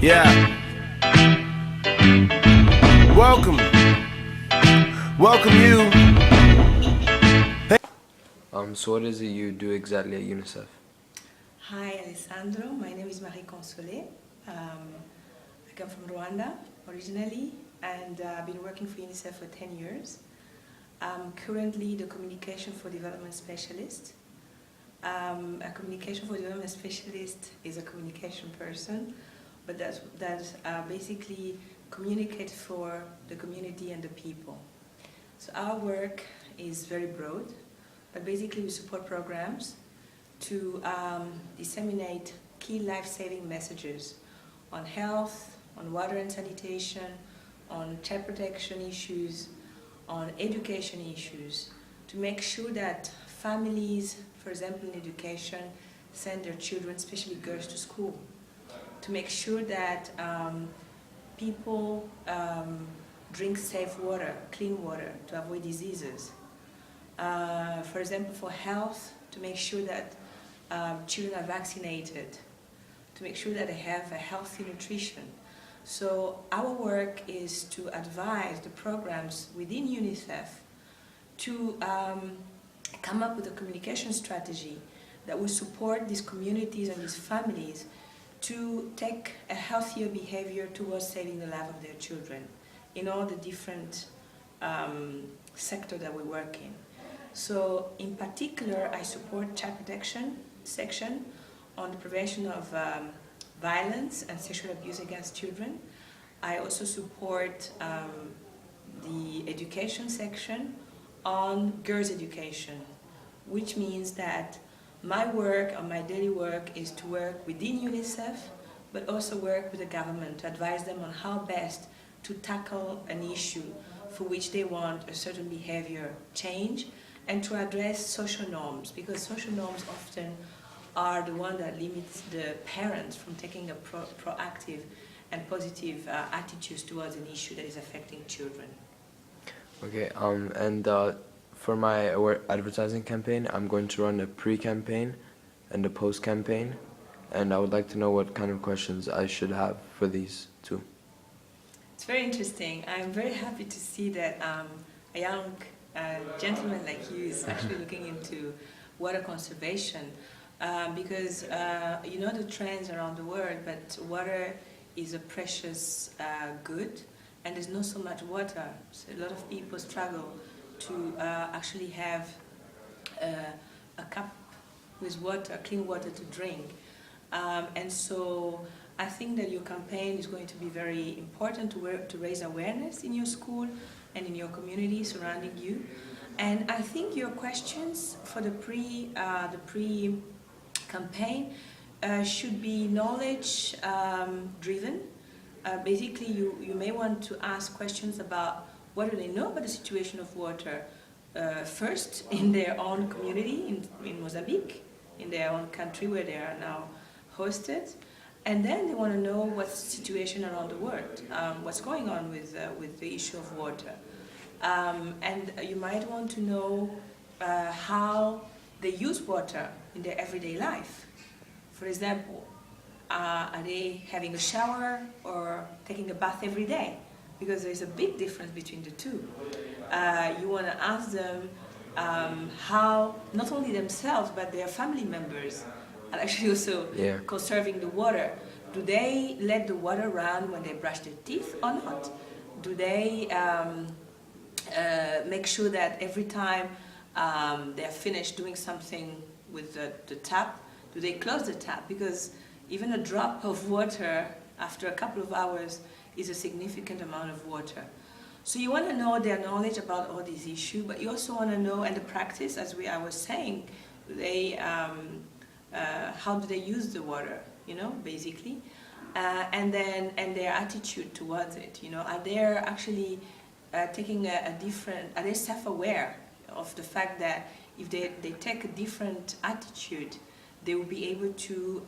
Yeah. Welcome. Welcome you. So what is it you do exactly at UNICEF? Hi Alessandro, my name is Conosole. I come from Rwanda originally, and I've been working for UNICEF for 10 years. I'm currently the Communication for Development Specialist. A Communication for Development Specialist is a communication person, but that basically communicates for the community and the people. So our work is very broad, but basically we support programs to disseminate key life-saving messages on health, on water and sanitation, on child protection issues, on education issues, to make sure that families, for example in education, send their children, especially girls, to school, to make sure that people drink safe water, clean water, to avoid diseases. For example, for health, to make sure that children are vaccinated, to make sure that they have a healthy nutrition. So our work is to advise the programs within UNICEF to come up with a communication strategy that will support these communities and these families to take a healthier behavior towards saving the life of their children in all the different sectors that we work in. So in particular, I support child protection section on the prevention of violence and sexual abuse against children. I also support the education section on girls' education, which means that my work, or my daily work, is to work within UNICEF, but also work with the government to advise them on how best to tackle an issue for which they want a certain behavior change, and to address social norms, because social norms often are the one that limits the parents from taking a proactive and positive attitudes towards an issue that is affecting children. Okay, for my advertising campaign, I'm going to run a pre-campaign and a post-campaign, and I would like to know what kind of questions I should have for these two. It's very interesting. I'm very happy to see that a young gentleman like you is actually looking into water conservation, because you know the trends around the world, but water is a precious good, and there's not so much water. So a lot of people struggle to actually have a cup with water, clean water to drink. And so I think that your campaign is going to be very important to raise awareness in your school and in your community surrounding you. And I think your questions for the pre-campaign should be knowledge driven. Basically, you may want to ask questions about what do they know about the situation of water first in their own community, in Mozambique, in their own country where they are now hosted. And then they want to know what's the situation around the world, what's going on with the issue of water. And you might want to know how they use water in their everyday life. For example, are they having a shower or taking a bath every day? Because there's a big difference between the two. You want to ask them how not only themselves but their family members are actually also conserving the water. Do they let the water run when they brush their teeth or not? Do they make sure that every time they're finished doing something with the tap, do they close the tap? Because even a drop of water after a couple of hours is a significant amount of water. So you want to know their knowledge about all these issues, but you also want to know, and the practice, as I was saying, how do they use the water, you know, basically, and their attitude towards it, you know, are they actually taking a different, are they self-aware of the fact that if they take a different attitude, they will be able to